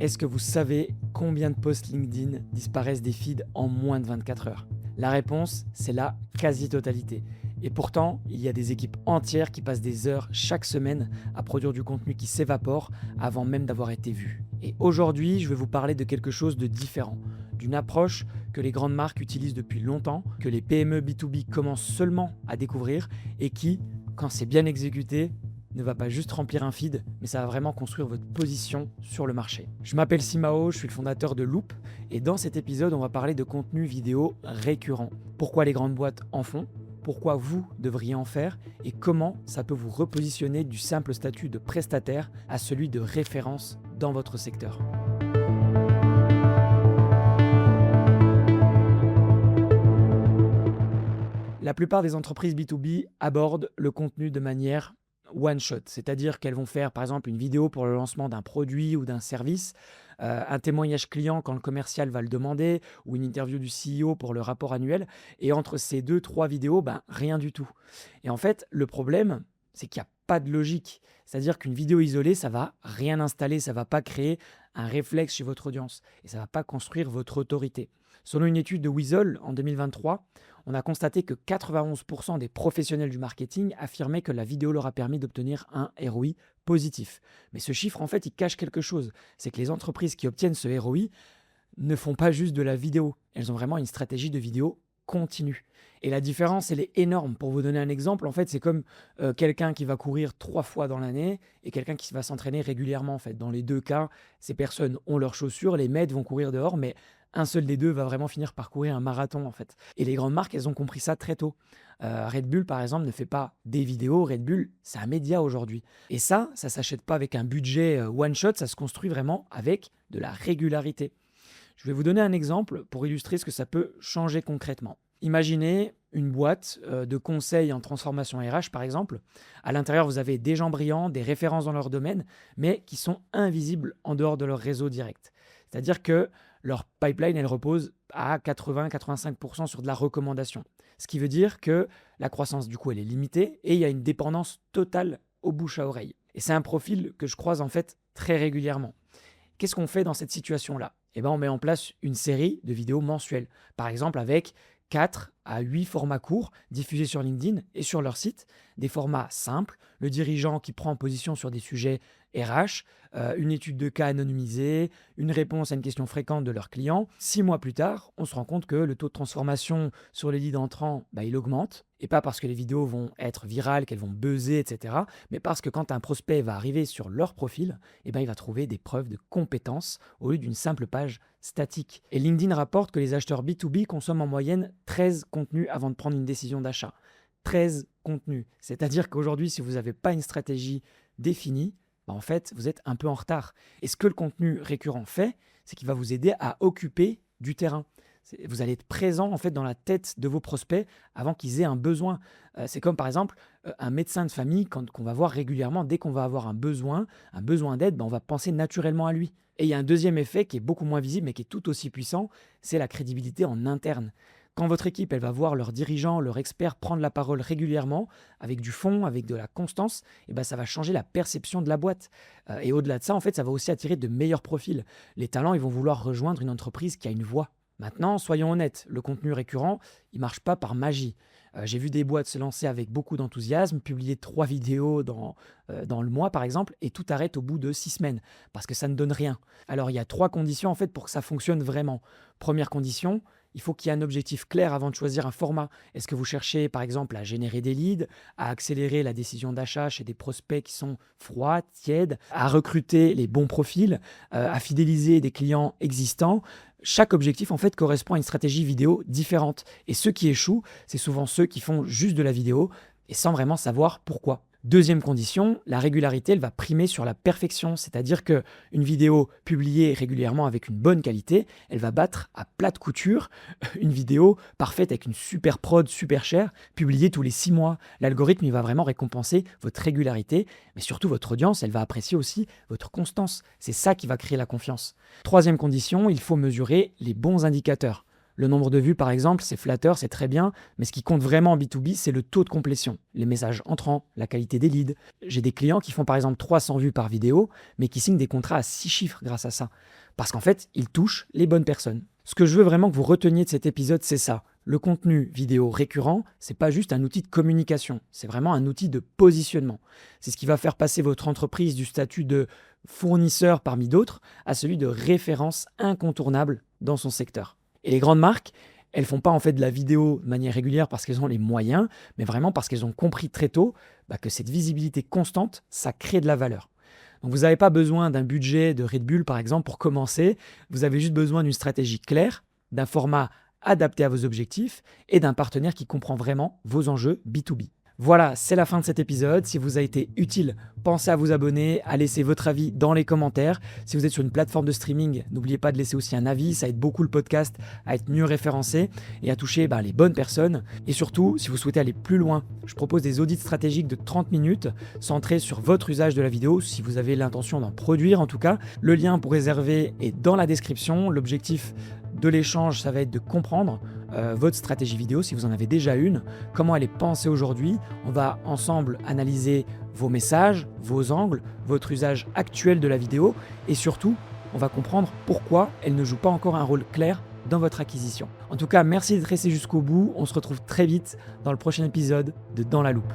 Est-ce que vous savez combien de posts LinkedIn disparaissent des feeds en moins de 24 heures? La réponse, c'est la quasi-totalité. Et pourtant, il y a des équipes entières qui passent des heures chaque semaine à produire du contenu qui s'évapore avant même d'avoir été vu. Et aujourd'hui, je vais vous parler de quelque chose de différent, d'une approche que les grandes marques utilisent depuis longtemps, que les PME B2B commencent seulement à découvrir et qui, quand c'est bien exécuté, ne va pas juste remplir un feed, mais ça va vraiment construire votre position sur le marché. Je m'appelle Simao, je suis le fondateur de Loop, et dans cet épisode, on va parler de contenu vidéo récurrent. Pourquoi les grandes boîtes en font, pourquoi vous devriez en faire, et comment ça peut vous repositionner du simple statut de prestataire à celui de référence dans votre secteur. La plupart des entreprises B2B abordent le contenu de manière one shot, c'est-à-dire qu'elles vont faire par exemple une vidéo pour le lancement d'un produit ou d'un service, un témoignage client quand le commercial va le demander, ou une interview du CEO pour le rapport annuel, et entre ces 2-3 vidéos, rien du tout. Et en fait, le problème, c'est qu'il n'y a pas de logique, c'est-à-dire qu'une vidéo isolée, ça va rien installer, ça va pas créer un réflexe chez votre audience, et ça va pas construire votre autorité. Selon une étude de Weasel en 2023, on a constaté que 91% des professionnels du marketing affirmaient que la vidéo leur a permis d'obtenir un ROI positif. Mais ce chiffre, en fait, il cache quelque chose. C'est que les entreprises qui obtiennent ce ROI ne font pas juste de la vidéo. Elles ont vraiment une stratégie de vidéo continue. Et la différence, elle est énorme. Pour vous donner un exemple, en fait, c'est comme quelqu'un qui va courir 3 fois dans l'année et quelqu'un qui va s'entraîner régulièrement. En fait, dans les deux cas, ces personnes ont leurs chaussures, les maîtres vont courir dehors, mais un seul des deux va vraiment finir par courir un marathon, en fait. Et les grandes marques, elles ont compris ça très tôt. Red Bull, par exemple, ne fait pas des vidéos. Red Bull, c'est un média aujourd'hui. Et ça s'achète pas avec un budget one shot, ça se construit vraiment avec de la régularité. Je vais vous donner un exemple pour illustrer ce que ça peut changer concrètement. Imaginez une boîte de conseils en transformation RH, par exemple. À l'intérieur, vous avez des gens brillants, des références dans leur domaine, mais qui sont invisibles en dehors de leur réseau direct. C'est-à-dire que leur pipeline, elle repose à 80-85% sur de la recommandation. Ce qui veut dire que la croissance, du coup, elle est limitée et il y a une dépendance totale au bouche à oreille. Et c'est un profil que je croise en fait très régulièrement. Qu'est-ce qu'on fait dans cette situation-là? On met en place une série de vidéos mensuelles, par exemple avec 4 à 8 formats courts diffusés sur LinkedIn et sur leur site, des formats simples, le dirigeant qui prend position sur des sujets RH, une étude de cas anonymisée, une réponse à une question fréquente de leurs clients. 6 mois plus tard, on se rend compte que le taux de transformation sur les leads entrants, il augmente. Et pas parce que les vidéos vont être virales, qu'elles vont buzzer, etc. Mais parce que quand un prospect va arriver sur leur profil, il va trouver des preuves de compétences au lieu d'une simple page statique. Et LinkedIn rapporte que les acheteurs B2B consomment en moyenne 13 contenus avant de prendre une décision d'achat. 13 contenus. C'est-à-dire qu'aujourd'hui, si vous n'avez pas une stratégie définie, en fait, vous êtes un peu en retard. Et ce que le contenu récurrent fait, c'est qu'il va vous aider à occuper du terrain. Vous allez être présent en fait dans la tête de vos prospects avant qu'ils aient un besoin. C'est comme par exemple un médecin de famille qu'on va voir régulièrement. Dès qu'on va avoir un besoin d'aide, on va penser naturellement à lui. Et il y a un deuxième effet qui est beaucoup moins visible mais qui est tout aussi puissant, c'est la crédibilité en interne. Quand votre équipe elle va voir leurs dirigeants, leurs experts prendre la parole régulièrement, avec du fond, avec de la constance, ça va changer la perception de la boîte. Et au-delà de ça, en fait, ça va aussi attirer de meilleurs profils. Les talents, ils vont vouloir rejoindre une entreprise qui a une voix. Maintenant, soyons honnêtes, le contenu récurrent, il ne marche pas par magie. J'ai vu des boîtes se lancer avec beaucoup d'enthousiasme, publier 3 vidéos dans le mois par exemple, et tout arrête au bout de 6 semaines, parce que ça ne donne rien. Alors il y a 3 conditions en fait pour que ça fonctionne vraiment. Première condition, il faut qu'il y ait un objectif clair avant de choisir un format. Est-ce que vous cherchez par exemple à générer des leads, à accélérer la décision d'achat chez des prospects qui sont froids, tièdes, à recruter les bons profils, à fidéliser des clients existants? Chaque objectif en fait correspond à une stratégie vidéo différente. Et ceux qui échouent, c'est souvent ceux qui font juste de la vidéo et sans vraiment savoir pourquoi. Deuxième condition, la régularité, elle va primer sur la perfection, c'est-à-dire qu'une vidéo publiée régulièrement avec une bonne qualité, elle va battre à plat de couture une vidéo parfaite avec une super prod, super chère, publiée tous les 6 mois. L'algorithme, il va vraiment récompenser votre régularité, mais surtout votre audience, elle va apprécier aussi votre constance. C'est ça qui va créer la confiance. Troisième condition, il faut mesurer les bons indicateurs. Le nombre de vues, par exemple, c'est flatteur, c'est très bien, mais ce qui compte vraiment en B2B, c'est le taux de complétion, les messages entrants, la qualité des leads. J'ai des clients qui font par exemple 300 vues par vidéo, mais qui signent des contrats à 6 chiffres grâce à ça. Parce qu'en fait, ils touchent les bonnes personnes. Ce que je veux vraiment que vous reteniez de cet épisode, c'est ça. Le contenu vidéo récurrent, c'est pas juste un outil de communication, c'est vraiment un outil de positionnement. C'est ce qui va faire passer votre entreprise du statut de fournisseur parmi d'autres à celui de référence incontournable dans son secteur. Et les grandes marques, elles font pas en fait de la vidéo de manière régulière parce qu'elles ont les moyens, mais vraiment parce qu'elles ont compris très tôt que cette visibilité constante, ça crée de la valeur. Donc vous n'avez pas besoin d'un budget de Red Bull par exemple pour commencer, vous avez juste besoin d'une stratégie claire, d'un format adapté à vos objectifs et d'un partenaire qui comprend vraiment vos enjeux B2B. Voilà, c'est la fin de cet épisode. Si vous a été utile, pensez à vous abonner, à laisser votre avis dans les commentaires. Si vous êtes sur une plateforme de streaming, n'oubliez pas de laisser aussi un avis, ça aide beaucoup le podcast à être mieux référencé et à toucher les bonnes personnes. Et surtout, si vous souhaitez aller plus loin, je propose des audits stratégiques de 30 minutes centrés sur votre usage de la vidéo, si vous avez l'intention d'en produire en tout cas. Le lien pour réserver est dans la description. L'objectif de l'échange, ça va être de comprendre votre stratégie vidéo, si vous en avez déjà une, comment elle est pensée aujourd'hui. On va ensemble analyser vos messages, vos angles, votre usage actuel de la vidéo et surtout, on va comprendre pourquoi elle ne joue pas encore un rôle clair dans votre acquisition. En tout cas, merci d'être resté jusqu'au bout. On se retrouve très vite dans le prochain épisode de Dans la Loupe.